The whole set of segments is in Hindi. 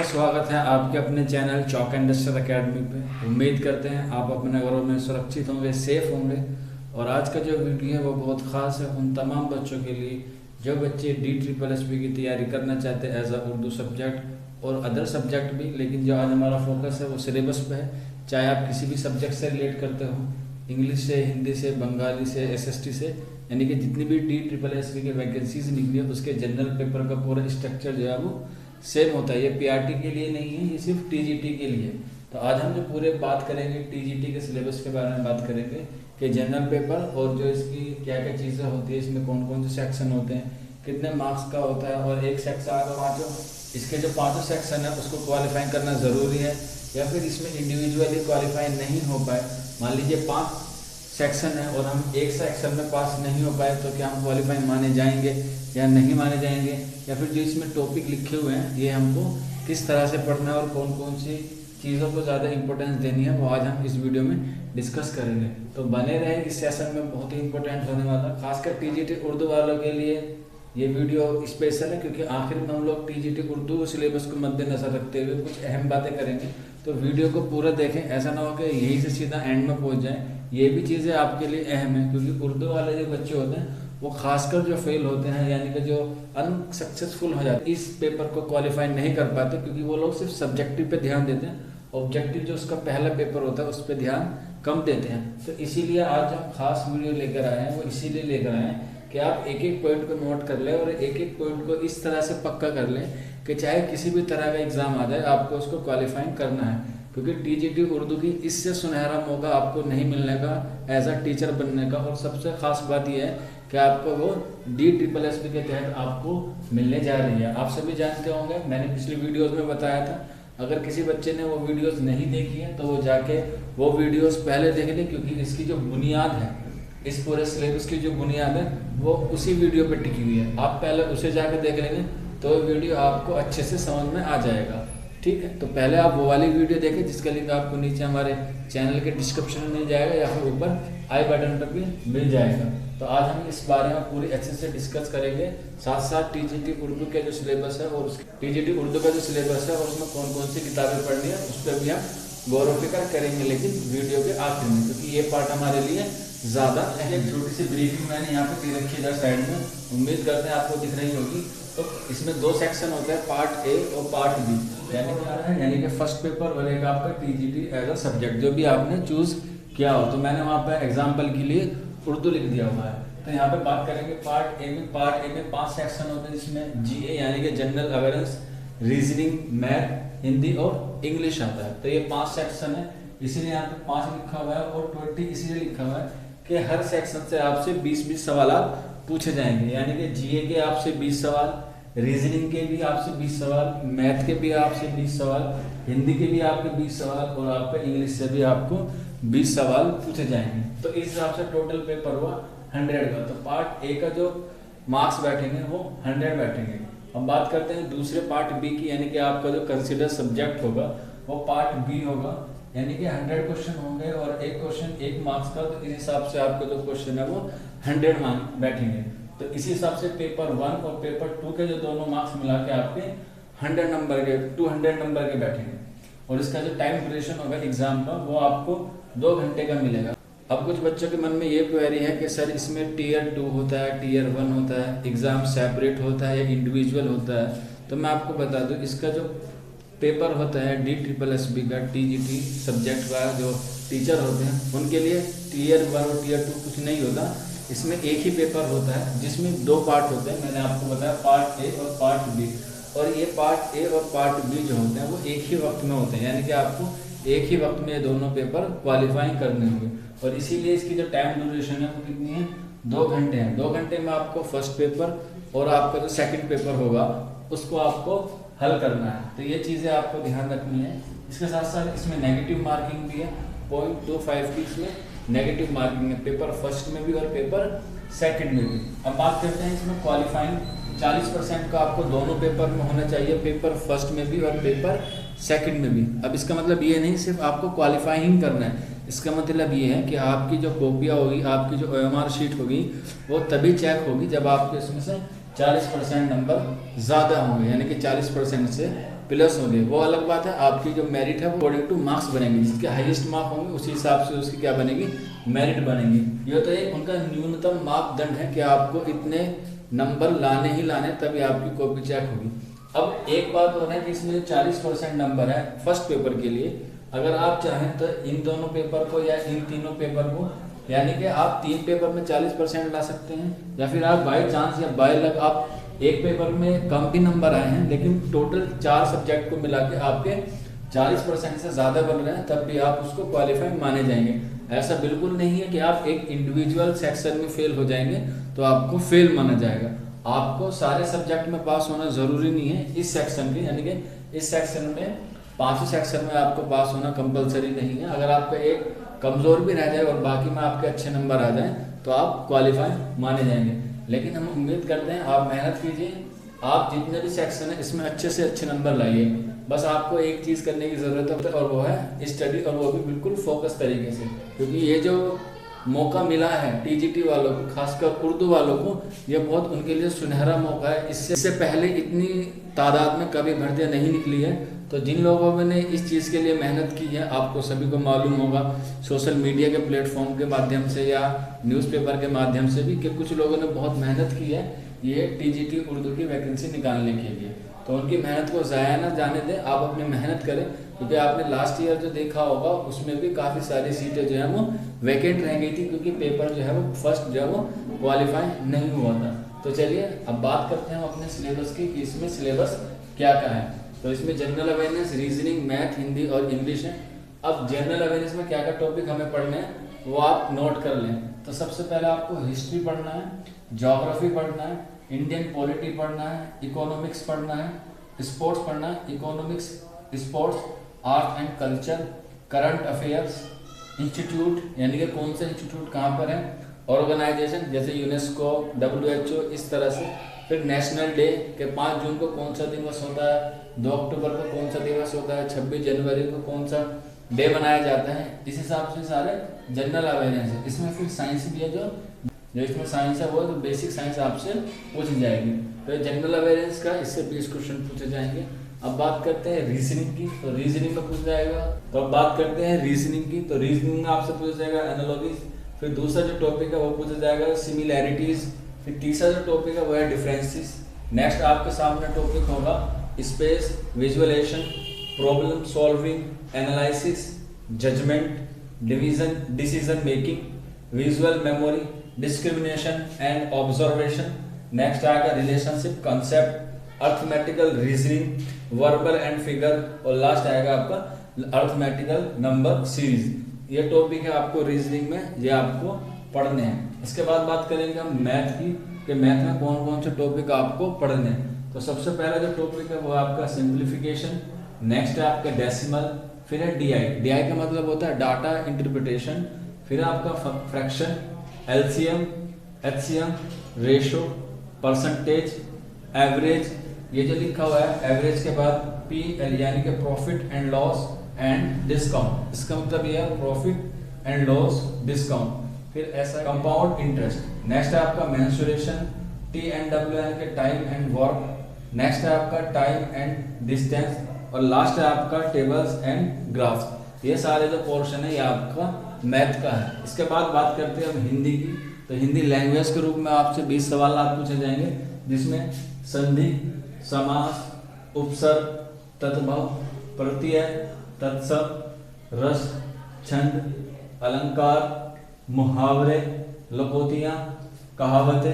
स्वागत है आपके अपने चैनल चौक इंडस्ट्रियल एकेडमी पे। उम्मीद करते हैं आप अपने घरों में सुरक्षित होंगे, सेफ होंगे। और आज का जो वीडियो है वो बहुत ख़ास है उन तमाम बच्चों के लिए जो बच्चे DSSB की तैयारी करना चाहते हैं एज अ उर्दू सब्जेक्ट और अदर सब्जेक्ट भी। लेकिन जो आज हमारा फोकस है वो सिलेबस पे है। चाहे आप किसी भी सब्जेक्ट से रिलेट करते हो, इंग्लिश से, हिंदी से, बंगाली से, SST से, यानी कि जितनी भी DSSB की वैकेंसीज निकली है उसके जनरल पेपर का पूरा स्ट्रक्चर जो है वो सेम होता है। ये PRT के लिए नहीं है, ये सिर्फ TGT के लिए। तो आज हम जो पूरे बात करेंगे TGT के सिलेबस के बारे में बात करेंगे कि जनरल पेपर और जो इसकी क्या क्या चीज़ें होती है, इसमें कौन कौन से सेक्शन होते हैं, कितने मार्क्स का होता है, और एक सेक्शन अगर पाँचों इसके जो पाँचों सेक्शन है उसको क्वालिफाई करना ज़रूरी है या फिर इसमें इंडिविजुअली क्वालिफाई नहीं हो पाए। मान लीजिए 5 सेक्शन है और हम एक सेक्शन में पास नहीं हो पाए तो क्या हम क्वालिफाई माने जाएंगे या नहीं माने जाएंगे, या फिर जो इसमें टॉपिक लिखे हुए हैं ये हमको किस तरह से पढ़ना है और कौन कौन सी चीज़ों को ज़्यादा इंपॉर्टेंस देनी है, वो आज हम इस वीडियो में डिस्कस करेंगे। तो बने रहे, इस सेशन में बहुत ही इंपॉर्टेंट होने वाला, खासकर TGT उर्दू वालों के लिए ये वीडियो स्पेशल है क्योंकि आखिर में हम लोग TGT उर्दू सिलेबस को मद्देनजर रखते हुए कुछ अहम बातें करेंगे। तो वीडियो को पूरा देखें, ऐसा ना हो कि यहीं से सीधा एंड में पहुंच जाए। ये भी चीज़ें आपके लिए अहम है क्योंकि उर्दू वाले जो बच्चे होते हैं वो खासकर जो फेल होते हैं यानी कि जो अनसक्सेसफुल हो जाते हैं, इस पेपर को क्वालिफाई नहीं कर पाते क्योंकि वो लोग सिर्फ सब्जेक्टिव पे ध्यान देते हैं, ऑब्जेक्टिव जो उसका पहला पेपर होता है उस पर ध्यान कम देते हैं। तो इसीलिए आज हम खास वीडियो लेकर आए हैं, वो इसीलिए लेकर आए हैं कि आप एक एक पॉइंट को नोट कर लें और एक एक पॉइंट को इस तरह से पक्का कर लें कि चाहे किसी भी तरह का एग्ज़ाम आ जाए आपको उसको क्वालिफाई करना है। क्योंकि TGT उर्दू की इससे सुनहरा मौका आपको नहीं मिलने का एज अ टीचर बनने का। और सबसे ख़ास बात यह है कि आपको वो DSSB के तहत आपको मिलने जा रही है। आप सभी जानते होंगे, मैंने पिछली वीडियोस में बताया था, अगर किसी बच्चे ने वो वीडियोस नहीं देखी है तो वो जाके वो वीडियोस पहले देख ले क्योंकि इसकी जो बुनियाद है, इस पूरे सिलेबस की जो बुनियाद है वो उसी वीडियो पर टिकी हुई है। आप पहले उसे जाके देख लेंगे तो वीडियो आपको अच्छे से समझ में आ जाएगा। ठीक है, तो पहले आप वो वाली वीडियो देखें जिसका लिंक आपको नीचे हमारे चैनल के डिस्क्रिप्शन में मिल जाएगा या फिर ऊपर आई बटन पर भी मिल जाएगा। तो आज हम इस बारे में पूरी अच्छे से डिस्कस करेंगे, साथ साथ TGT उर्दू के जो सिलेबस है और TGT उर्दू का जो सिलेबस है और उसमें कौन कौन सी किताबें पढ़नी है उस पर भी हम गौर फिक्र करेंगे, लेकिन वीडियो के आखिर में, क्योंकि ये पार्ट हमारे लिए ज़्यादा एक छोटी सी ब्रीफिंग मैंने यहाँ पे दे रखी है साइड में, उम्मीद करते हैं आपको दिख रही होगी। तो इसमें 2 सेक्शन होते हैं, पार्ट A और पार्ट B, यानी कि फर्स्ट पेपर और एक आपका TGT एज अ सब्जेक्ट जो भी आपने चूज़ किया हो। तो मैंने वहाँ पर एग्जाम्पल के लिए उर्दू लिख दिया हुआ है। तो यहाँ पे बात करेंगे पार्ट A में। पार्ट A में 5 सेक्शन होते हैं जिसमें GA यानी कि general awareness, reasoning, math, Hindi और इंग्लिश आता है। तो ये 5 सेक्शन है, इसीलिए यहाँ पे 5 लिखा हुआ है और 20 इसीलिए लिखा हुआ है कि हर सेक्शन से आपसे 20-20 सवाल पूछे जाएंगे। यानी कि GA के आपसे 20 सवाल, रीजनिंग के भी आपसे 20 सवाल, मैथ के भी आपसे 20 सवाल, हिंदी के भी आपके 20 सवाल और आपका इंग्लिश से भी आपको 20 सवाल पूछे जाएंगे। तो इस हिसाब से टोटल पेपर हुआ 100 का। तो पार्ट A का जो मार्क्स बैठेंगे वो 100 बैठेंगे। अब बात करते हैं दूसरे पार्ट B की, यानी कि आपका जो कंसिडर सब्जेक्ट होगा वो पार्ट B होगा, यानी कि 100 क्वेश्चन होंगे और एक क्वेश्चन 1 मार्क्स का। तो इस हिसाब से आपका जो क्वेश्चन है वो 100 मार्क्स बैठेंगे। तो इसी हिसाब से पेपर 1 और पेपर 2 के जो दोनों मार्क्स मिला के आपके 100 नंबर के 200 नंबर के बैठेंगे। और इसका जो टाइम ड्यूरेशन होगा एग्जाम का वो आपको 2 घंटे का मिलेगा। अब कुछ बच्चों के मन में ये क्वेरी है कि सर इसमें Tier 2 होता है, Tier 1 होता है, एग्ज़ाम सेपरेट होता है या इंडिविजुअल होता है। तो मैं आपको बता दूं, इसका जो पेपर होता है DSSB का, TGT सब्जेक्ट का जो टीचर होते हैं उनके लिए Tier 1 और Tier 2 कुछ नहीं होता। इसमें एक ही पेपर होता है जिसमें 2 पार्ट होते हैं। मैंने आपको बताया पार्ट A और पार्ट B, और ये पार्ट A और पार्ट B जो होते हैं वो एक ही वक्त में होते हैं, यानी कि आपको एक ही वक्त में ये दोनों पेपर क्वालिफाई करने होंगे। और इसीलिए इसकी जो टाइम ड्यूरेशन है वो कितनी है, 2 घंटे हैं। 2 घंटे में आपको फर्स्ट पेपर और आपका जो सेकंड पेपर होगा उसको आपको हल करना है। तो ये चीज़ें आपको ध्यान रखनी है। इसके साथ साथ इसमें नेगेटिव मार्किंग भी है, 0.25 की इसमें नेगेटिव मार्किंग है, पेपर फर्स्ट में भी और पेपर सेकंड में भी। अब बात करते हैं इसमें क्वालिफाइंग 40% का आपको दोनों पेपर में होना चाहिए, पेपर फर्स्ट में भी और पेपर सेकंड में भी। अब इसका मतलब ये नहीं सिर्फ आपको क्वालिफाइंग करना है, इसका मतलब ये है कि आपकी जो कॉपियाँ होगी, आपकी जो OMR शीट होगी वो तभी चेक होगी जब आपके इसमें से 40% नंबर ज़्यादा होंगे, यानी कि 40% से प्लस होंगे, वो अलग बात है। आपकी जो मेरिट है वो अकॉर्डिंग टू मार्क्स बनेंगे, जिसके हाईएस्ट मार्क होंगे उसी हिसाब से उसकी क्या बनेगी, मेरिट बनेगी। ये तो एक उनका न्यूनतम मापदंड है कि आपको इतने नंबर लाने ही लाने, तभी आपकी कॉपी चेक होगी। अब एक बात हो रहा है कि इसमें 40% नंबर है फर्स्ट पेपर के लिए, अगर आप चाहें तो इन दोनों पेपर को या इन तीनों पेपर को, यानी कि आप 3 पेपर में 40% ला सकते हैं, या फिर आप बाई चांस या बाय लक आप एक पेपर में कम भी नंबर आए हैं लेकिन टोटल 4 सब्जेक्ट को मिला के आपके 40% से ज़्यादा बन रहे हैं, तब भी आप उसको क्वालिफाई माने जाएंगे। ऐसा बिल्कुल नहीं है कि आप एक इंडिविजुअल सेक्शन में फेल हो जाएंगे तो आपको फेल माना जाएगा। आपको सारे सब्जेक्ट में पास होना ज़रूरी नहीं है इस सेक्शन के, यानी कि इस सेक्शन में 5 सेक्शन में आपको पास होना कंपलसरी नहीं है। अगर आपका एक कमज़ोर भी रह जाए और बाकी में आपके अच्छे नंबर आ जाएं तो आप क्वालिफाई माने जाएंगे। लेकिन हम उम्मीद करते हैं आप मेहनत कीजिए, आप जितने भी सेक्शन है इसमें अच्छे से अच्छे नंबर लाइए। बस आपको एक चीज़ करने की ज़रूरत है और वो है स्टडी, और वो भी बिल्कुल फोकस तरीके से, क्योंकि ये जो मौका मिला है टीजीटी वालों को, खासकर उर्दू वालों को, ये बहुत उनके लिए सुनहरा मौका है। इससे पहले इतनी तादाद में कभी भर्तियाँ नहीं निकली है। तो जिन लोगों ने इस चीज़ के लिए मेहनत की है, आपको सभी को मालूम होगा सोशल मीडिया के प्लेटफॉर्म के माध्यम से या न्यूज़पेपर के माध्यम से भी, कि कुछ लोगों ने बहुत मेहनत की है ये टीजीटी उर्दू की वैकेंसी निकालने के लिए। तो उनकी मेहनत को ज़ाया ना जाने दें, आप अपनी मेहनत करें, क्योंकि आपने लास्ट ईयर जो देखा होगा उसमें भी काफ़ी सारी सीटें जो है वो वैकेंट रह गई थी, क्योंकि पेपर जो है वो फर्स्ट जो है वो क्वालिफाई नहीं हुआ था। तो चलिए अब बात करते हैं अपने सिलेबस की कि इसमें सिलेबस क्या क्या है। तो इसमें general awareness, reasoning, math, Hindi और इंग्लिश है। अब जनरल अवेयरनेस में क्या क्या टॉपिक हमें पढ़ने हैं वो आप नोट कर लें। तो सबसे पहले आपको हिस्ट्री पढ़ना है, ज्योग्राफी पढ़ना है, इंडियन पॉलिटी पढ़ना है, इकोनॉमिक्स पढ़ना है, स्पोर्ट्स पढ़ना है, economics, sports, art and culture, current affairs, institute यानी कि कौन सा इंस्टीट्यूट कहाँ पर है, ऑर्गेनाइजेशन जैसे यूनेस्को, WHO, इस तरह से। फिर नेशनल डे के 5 जून को कौन सा दिवस होता है, 2 अक्टूबर को कौन सा दिवस होता है, 26 जनवरी को कौन सा डे मनाया जाता है, इस हिसाब से सारे जनरल अवेयरनेस है। इसमें फिर साइंस भी है, जो इसमें साइंस है वो तो बेसिक साइंस आपसे पूछ जाएगी। तो जनरल अवेयरनेस का इससे 20 क्वेश्चन पूछे जाएंगे। अब बात करते हैं रीजनिंग की, तो रीजनिंग में पूछ जाएगा। तो अब बात करते हैं रीजनिंग की, तो रीजनिंग में आपसे पूछा जाएगा एनालॉजीज। फिर दूसरा जो टॉपिक है वो पूछा जाएगा सिमिलैरिटीज। फिर तीसरा जो टॉपिक है वो है डिफरेंसेस। नेक्स्ट आपके सामने टॉपिक होगा space, visualisation, problem solving, analysis, judgement, division, decision making, visual memory, discrimination and observation. Next आएगा relationship concept, arithmetical reasoning, verbal and figure, और लास्ट आएगा आपका अर्थमेटिकल नंबर सीरीज। ये टॉपिक है आपको रीजनिंग में, ये आपको पढ़ने हैं। इसके बाद बात करेंगे हम मैथ की, कि मैथ में कौन कौन से टॉपिक आपको पढ़ने हैं। तो सबसे पहला जो टॉपिक है वो आपका सिंप्लीफिकेशन, नेक्स्ट है आपका डेसिमल, फिर है डीआई का मतलब होता है डाटा इंटरप्रिटेशन, फिर आपका fraction, LCM, HCM, ratio, percentage, average. ये जो लिखा हुआ है एवरेज के बाद पीएल यानी कि profit and loss and discount, इसका मतलब ये है प्रॉफिट एंड लॉस डिस्काउंट। फिर ऐसा कंपाउंड इंटरेस्ट। नेक्स्ट है आपका मेंसुरेशन, T&W यानी कि टाइम एंड वर्क। नेक्स्ट है आपका टाइम एंड डिस्टेंस, और लास्ट है आपका टेबल्स एंड ग्राफ्स। ये सारे जो पोर्शन है ये आपका मैथ का है। इसके बाद बात करते हैं हम हिंदी की, तो हिंदी लैंग्वेज के रूप में आपसे 20 सवाल पूछे जाएंगे, जिसमें संधि, समास, उपसर्ग, तद्भव, प्रत्यय, तत्सम, रस, छंद, अलंकार, मुहावरे, लोकोतियाँ, कहावतें,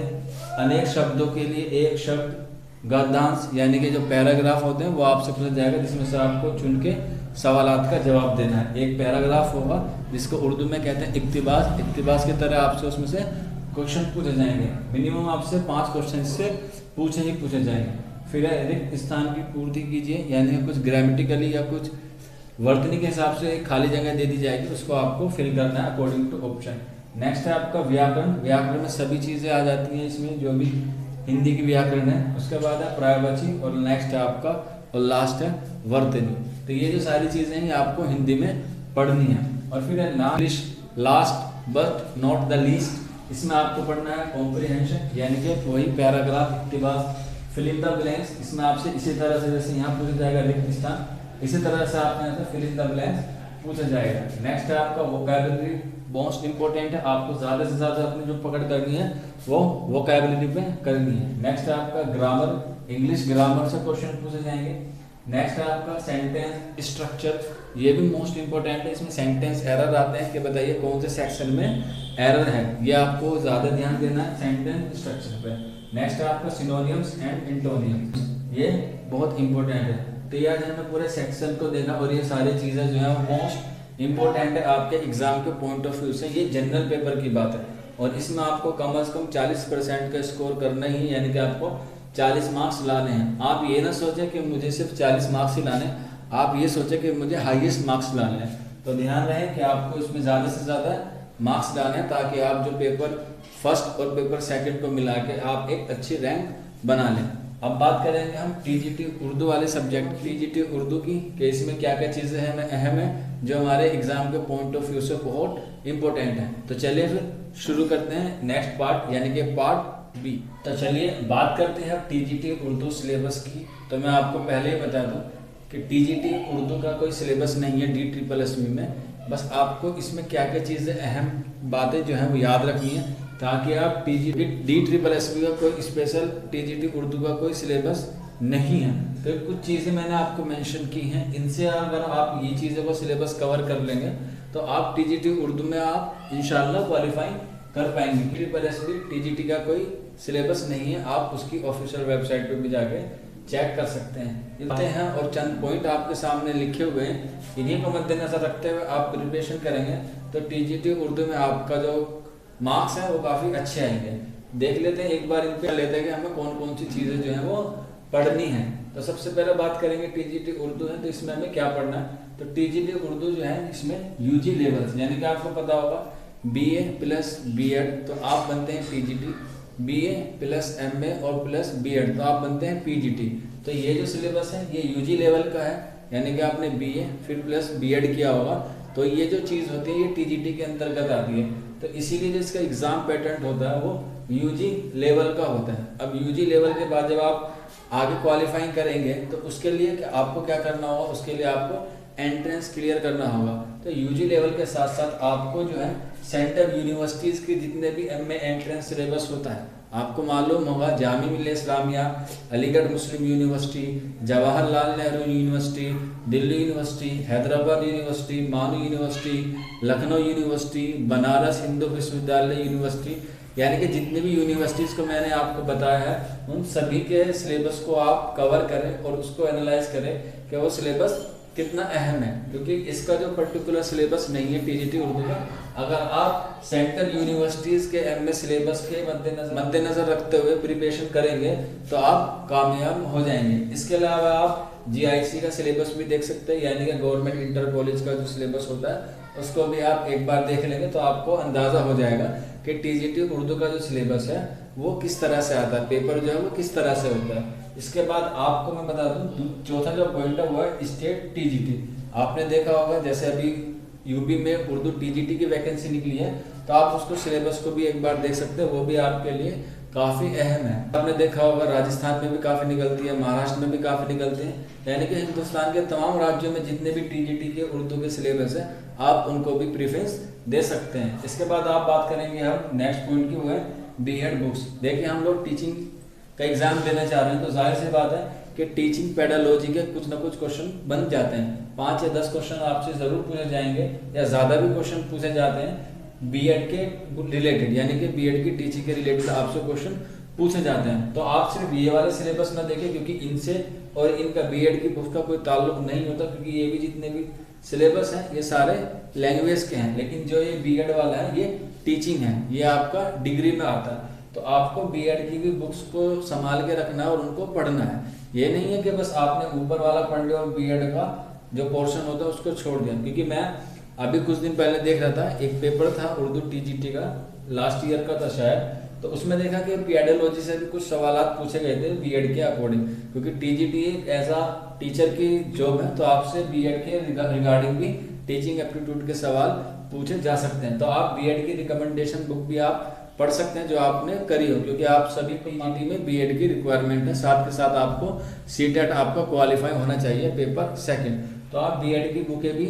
अनेक शब्दों के लिए एक शब्द, गद्यांश यानी कि जो पैराग्राफ होते हैं वो आपसे पूछा जाएगा, जिसमें से आपको चुन के सवालात का जवाब देना है। एक पैराग्राफ होगा जिसको उर्दू में कहते हैं इक्तिबास। इक्तिबास की तरह आपसे उसमें से क्वेश्चन पूछे जाएंगे, मिनिमम आपसे 5 क्वेश्चन से पूछे जाएंगे। फिर रिक्त स्थान की पूर्ति कीजिए, यानी कुछ ग्रामेटिकली या कुछ वर्तनी के हिसाब से एक खाली जगह दे दी जाएगी, उसको आपको फिल करना है अकॉर्डिंग टू ऑप्शन। नेक्स्ट है आपका व्याकरण। व्याकरण में सभी चीज़ें आ जाती हैं इसमें, जो भी हिंदी की व्याकरण है। उसके बाद है पर्यायवाची, और नेक्स्ट है आपका, और लास्ट है वर्तनी। तो ये जो सारी चीज़ें हैं आपको हिंदी में पढ़नी है। और फिर है English, last but not the least, इसमें आपको पढ़ना है कॉम्प्रिहेंशन, यानी कि वही पैराग्राफ, इक्तिबास, फिल इन द ब्लैंक्स, इसमें आपसे इसी तरह से जैसे यहाँ पूछा जाएगा रिक्त स्थान, इसी तरह से आपके यहाँ से फिल इन द ब्लैंक्स पूछा जाएगा। नेक्स्ट है आपका वोकैबुलरी, मोस्ट इंपॉर्टेंट है, आपको ज़्यादा से ज़्यादा अपनी जो पकड़ करनी है वो वोकैबुलरी पे करनी है। नेक्स्ट है आपका ग्रामर, इंग्लिश ग्रामर से क्वेश्चन पूछे जाएंगे। नेक्स्ट है आपका सेंटेंस स्ट्रक्चर, ये भी मोस्ट इंपॉर्टेंट है, इसमें सेंटेंस एरर आते हैं कि बताइए कौन से सेक्शन में एरर है, ये आपको ज़्यादा ध्यान देना है सेंटेंस स्ट्रक्चर पे। नेक्स्ट है आपका सिनोनियम्स एंड एंटोनियम्स, ये बहुत इंपॉर्टेंट है। तो ये आज हमने पूरे सेक्शन को देखा और ये सारी चीज़ें जो है मोस्ट इंपॉर्टेंट है आपके एग्जाम के पॉइंट ऑफ व्यू से। ये जनरल पेपर की बात है और इसमें आपको कम से कम 40% का स्कोर करना ही, यानी कि आपको 40 मार्क्स लाने हैं। आप ये ना सोचें कि मुझे सिर्फ 40 मार्क्स ही लाने, आप ये सोचें कि मुझे हाईएस्ट मार्क्स लाने हैं। तो ध्यान रहे कि आपको इसमें ज़्यादा से ज़्यादा मार्क्स लाने हैं ताकि आप जो पेपर फर्स्ट और पेपर सेकंड को मिला के आप एक अच्छी रैंक बना लें। अब बात करेंगे हम टीजीटी उर्दू वाले सब्जेक्ट, टीजीटी उर्दू की, कि इसमें क्या क्या चीज़ें हैं अहम है जो हमारे एग्जाम के पॉइंट ऑफ व्यू से बहुत इंपॉर्टेंट है। तो चलिए फिर शुरू करते हैं नेक्स्ट पार्ट, यानी कि पार्ट बी। तो चलिए बात करते हैं अब टीजीटी उर्दू सिलेबस की। तो मैं आपको पहले ही बता दूं कि टीजीटी उर्दू का कोई सिलेबस नहीं है DSSB में, बस आपको इसमें क्या क्या चीज़ें अहम बातें जो हैं वो याद रखनी है ताकि आप DSSB का कोई स्पेशल टीजीटी उर्दू का कोई सिलेबस नहीं है। तो कुछ चीज़ें मैंने आपको मेंशन की हैं, इनसे अगर आप ये चीज़ों को सिलेबस कवर कर लेंगे तो आप टीजीटी उर्दू में आप इंशाल्लाह क्वालिफाई कर पाएंगे। DSSB टीजीटी का कोई सिलेबस नहीं है, आप उसकी ऑफिशियल वेबसाइट पर भी जाके चेक कर सकते हैं और चंद पॉइंट आपके सामने लिखे हुए हैं, इन्हीं को मद्देनजर रखते हुए आप प्रिपरेशन करेंगे तो टीजीटी उर्दू में आपका जो मार्क्स हैं वो काफ़ी अच्छे आएंगे। देख लेते हैं एक बार इन पे लेते हैं कि हमें कौन कौन सी चीज़ें जो हैं वो पढ़नी है। तो सबसे पहले बात करेंगे टीजीटी उर्दू है तो इसमें हमें क्या पढ़ना है। तो टीजीटी उर्दू जो है इसमें यूजी लेवल, यानी कि आपको पता होगा BA प्लस B.Ed तो आप बनते हैं टीजीटी, BA प्लस MA और प्लस B.Ed तो आप बनते हैं PGT। तो ये जो सिलेबस है ये यूजी लेवल का है, यानी कि आपने BA फिर प्लस B.Ed किया होगा, तो ये जो चीज़ होती है ये टीजीटी के अंतर्गत आती है। तो इसीलिए जो इसका एग्जाम पैटर्न होता है वो यूजी लेवल का होता है। अब यूजी लेवल के बाद जब आप आगे क्वालिफाई करेंगे तो उसके लिए आपको क्या करना होगा, उसके लिए आपको एंट्रेंस क्लियर करना होगा। तो यूजी लेवल के साथ साथ आपको जो है सेंट्रल यूनिवर्सिटीज़ के जितने भी MA एंट्रेंस सिलेबस होता है आपको मालूम होगा, Jamia Millia Islamia, Aligarh Muslim University, Jawaharlal Nehru University, Delhi University, Hyderabad University, Manuu University, Lucknow University, Banaras Hindu विश्वविद्यालय यूनिवर्सिटी, यानी कि जितने भी यूनिवर्सिटीज़ को मैंने आपको बताया है उन सभी के सिलेबस को आप कवर करें और उसको एनालाइज करें कि वो सिलेबस कितना अहम है, क्योंकि इसका जो पर्टिकुलर सिलेबस नहीं है टीजीटी उर्दू का। अगर आप सेंट्रल यूनिवर्सिटीज़ के MA सिलेबस के मद्देनजर रखते हुए प्रिपरेशन करेंगे तो आप कामयाब हो जाएंगे। इसके अलावा आप GIC का सिलेबस भी देख सकते हैं, यानी कि गवर्नमेंट इंटर कॉलेज का जो सिलेबस होता है उसको भी आप एक बार देख लेंगे तो आपको अंदाज़ा हो जाएगा कि टीजीटी उर्दू का जो सिलेबस है वो किस तरह से आता है, पेपर जो है वो किस तरह से होता है। इसके बाद आपको मैं बता दूं चौथा जो पॉइंट है वो है स्टेट टीजीटी। आपने देखा होगा जैसे अभी यूपी में उर्दू टीजीटी की वैकेंसी निकली है तो आप उसको सिलेबस को भी एक बार देख सकते हैं, वो भी आपके लिए काफ़ी अहम है। आपने देखा होगा राजस्थान में भी काफ़ी निकलती है, महाराष्ट्र में भी काफ़ी निकलते हैं, यानी कि हिंदुस्तान के तमाम राज्यों में जितने भी टीजीटी के उर्दू के सिलेबस है आप उनको भी प्रेफरेंस दे सकते हैं। इसके बाद आप बात करेंगे हम नेक्स्ट पॉइंट की, वो है B.Ed बुक्स। देखिए हम लोग टीचिंग का एग्जाम देना चाह रहे हैं तो जाहिर सी बात है कि टीचिंग पेडालॉजी के कुछ ना कुछ क्वेश्चन बन जाते हैं। 5 या 10 क्वेश्चन आपसे ज़रूर पूछे जाएंगे या ज़्यादा भी क्वेश्चन पूछे जाते हैं B.Ed के रिलेटेड, यानी कि B.Ed की टीचिंग के रिलेटेड आपसे क्वेश्चन पूछे जाते हैं। तो आप सिर्फ ये वाले सिलेबस ना देखें क्योंकि इनसे और इनका B.Ed की बुक का कोई ताल्लुक नहीं होता, क्योंकि ये भी जितने भी सिलेबस हैं ये सारे लैंग्वेज के हैं, लेकिन जो ये B.Ed वाला है ये टीचिंग है, ये आपका डिग्री में आता है। तो आपको B.Ed की भी बुक्स को संभाल के रखना है और उनको पढ़ना है। ये नहीं है कि बस आपने ऊपर वाला पढ़ लिया और B.Ed का जो पोर्शन होता है उसको छोड़ दिया। क्योंकि मैं अभी कुछ दिन पहले देख रहा था, एक पेपर था उर्दू टीजीटी का, लास्ट ईयर का था शायद, तो उसमें देखा कि पेडालॉजी से भी कुछ सवाल पूछे गए थे B.Ed के अकॉर्डिंग, क्योंकि टीजीटी एक ऐसा टीचर की जॉब है तो आपसे B.Ed के रिगार्डिंग भी टीचिंग एप्टीट्यूड के सवाल पूछे जा सकते हैं। तो आप B.Ed की रिकमेंडेशन बुक भी आप पढ़ सकते हैं जो आपने करी हो, क्योंकि आप सभी को टीटी में बीएड की रिक्वायरमेंट है। साथ के साथ आपको सीटेट आपका क्वालिफाई होना चाहिए पेपर सेकंड। तो आप बीएड की बुकें भी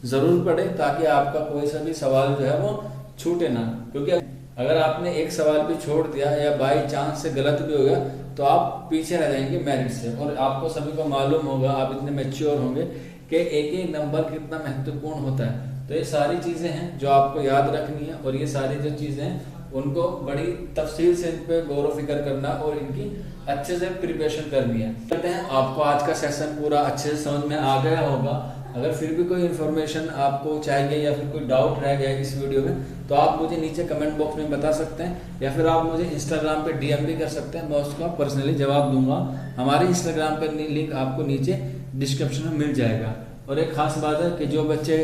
जरूर पढ़ें ताकि आपका कोई सा भी सवाल जो है वो छूटे ना, क्योंकि अगर आपने एक सवाल भी छोड़ दिया या बाई चांस से गलत भी हो गया तो आप पीछे रह जाएंगे मेरिट से। और आपको सभी को मालूम होगा, आप इतने मैच्योर होंगे कि एक एक नंबर कितना महत्वपूर्ण होता है। तो ये सारी चीज़ें हैं जो आपको याद रखनी है, और ये सारी जो चीज़ें हैं उनको बड़ी तफसील से इन पे गौर व फिक्र करना और इनकी अच्छे से प्रिपरेशन करनी है। कहते हैं आपको आज का सेशन पूरा अच्छे से समझ में आ गया होगा। अगर फिर भी कोई इन्फॉर्मेशन आपको चाहिए या फिर कोई डाउट रह गया इस वीडियो में तो आप मुझे नीचे कमेंट बॉक्स में बता सकते हैं, या फिर आप मुझे इंस्टाग्राम पे डीएम भी कर सकते हैं, मैं उसका पर्सनली जवाब दूंगा। हमारे इंस्टाग्राम का लिंक आपको नीचे डिस्क्रिप्शन में मिल जाएगा। और एक खास बात है कि जो बच्चे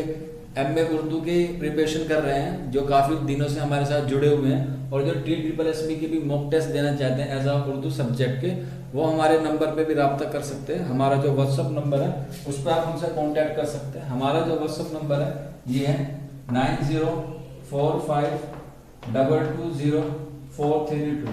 एमए उर्दू की प्रिपरेशन कर रहे हैं, जो काफ़ी दिनों से हमारे साथ जुड़े हुए हैं और जो TSSB की भी मॉक टेस्ट देना चाहते हैं एज आ उर्दू सब्जेक्ट के, वो हमारे नंबर पे भी रब्ता कर सकते हैं। हमारा जो व्हाट्सअप नंबर है उस पर आप हमसे कांटेक्ट कर सकते हैं। हमारा जो व्हाट्सअप नंबर है ये है 9045220432।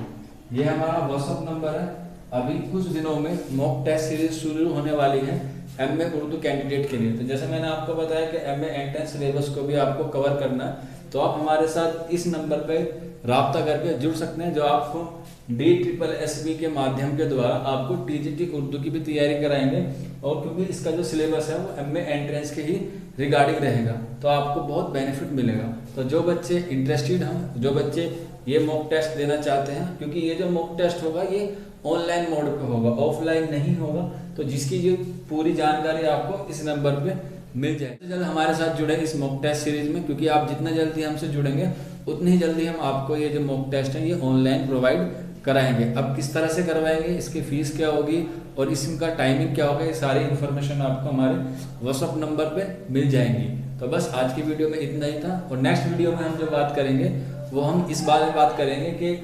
ये हमारा व्हाट्सअप नंबर है। अभी कुछ दिनों में मॉक टेस्ट सीरीज शुरू होने वाली है एमए उर्दू कैंडिडेट के लिए। तो जैसे मैंने आपको बताया कि एमए एंट्रेंस सिलेबस को भी आपको कवर करना है, तो आप हमारे साथ इस नंबर पे राब्ता करके जुड़ सकते हैं, जो आपको DSSB के माध्यम के द्वारा आपको TGT उर्दू की भी तैयारी कराएंगे। और क्योंकि इसका जो सिलेबस है वो एमए एंट्रेंस के ही रिगार्डिंग रहेगा, तो आपको बहुत बेनिफिट मिलेगा। तो जो बच्चे इंटरेस्टेड हैं, जो बच्चे ये मॉक टेस्ट देना चाहते हैं, क्योंकि ये जो मॉक टेस्ट होगा ये ऑनलाइन मोड पे होगा, ऑफलाइन नहीं होगा, तो जिसकी जो पूरी जानकारी आपको इस नंबर पे मिल जाएगी। जल्द हमारे साथ जुड़े इस मॉक टेस्ट सीरीज में, क्योंकि आप जितना जल्दी हमसे जुड़ेंगे उतनी ही जल्दी हम आपको ये जो मॉक टेस्ट है ये ऑनलाइन प्रोवाइड कराएंगे। अब किस तरह से करवाएंगे, इसकी फीस क्या होगी और इसका टाइमिंग क्या होगा, ये सारी इन्फॉर्मेशन आपको हमारे व्हाट्सअप नंबर पे मिल जाएंगी। तो बस आज की वीडियो में इतना ही था, और नेक्स्ट वीडियो में हम जो बात करेंगे वो हम इस बारे में बात करेंगे कि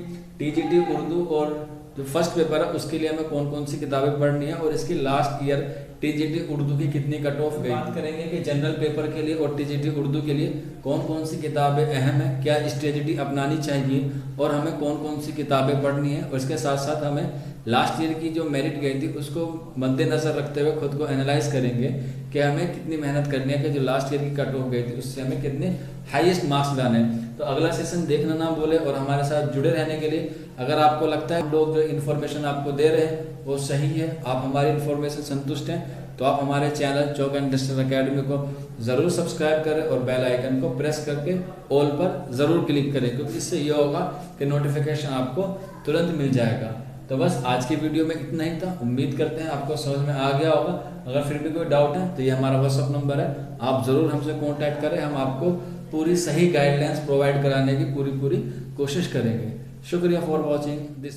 TGT उर्दू और जो फर्स्ट पेपर है उसके लिए हमें कौन कौन सी किताबें पढ़नी है, और इसकी लास्ट ईयर TGT उर्दू की कितनी कट ऑफ गई। बात करेंगे कि जनरल पेपर के लिए और TGT उर्दू के लिए कौन कौन सी किताबें अहम है, क्या स्ट्रेटजी अपनानी चाहिए और हमें कौन कौन सी किताबें पढ़नी है। और इसके साथ साथ हमें लास्ट ईयर की जो मेरिट गई थी उसको मद्देनजर रखते हुए खुद को एनालाइज करेंगे कि हमें कितनी मेहनत करनी है कि जो लास्ट ईयर की कट ऑफ गई थी उससे हमें कितने हाईएस्ट मार्क्स लाने हैं। तो अगला सेशन देखना ना भूले, और हमारे साथ जुड़े रहने के लिए अगर आपको लगता है लोग जो इन्फॉर्मेशन आपको दे रहे हैं वो सही है, आप हमारी इन्फॉर्मेशन संतुष्ट हैं, तो आप हमारे चैनल चौक इंडस्ट्रियल एकेडमी को ज़रूर सब्सक्राइब करें और बेल आइकन को प्रेस करके ऑल पर ज़रूर क्लिक करें, क्योंकि इससे ये होगा कि नोटिफिकेशन आपको तुरंत मिल जाएगा। तो बस आज की वीडियो में इतना ही था। उम्मीद करते हैं आपको समझ में आ गया होगा। अगर फिर भी कोई डाउट है तो ये हमारा व्हाट्सअप नंबर है, आप ज़रूर हमसे कॉन्टैक्ट करें, हम आपको पूरी सही गाइडलाइंस प्रोवाइड कराने की पूरी कोशिश करेंगे। शुक्रिया फॉर वॉचिंग दिस।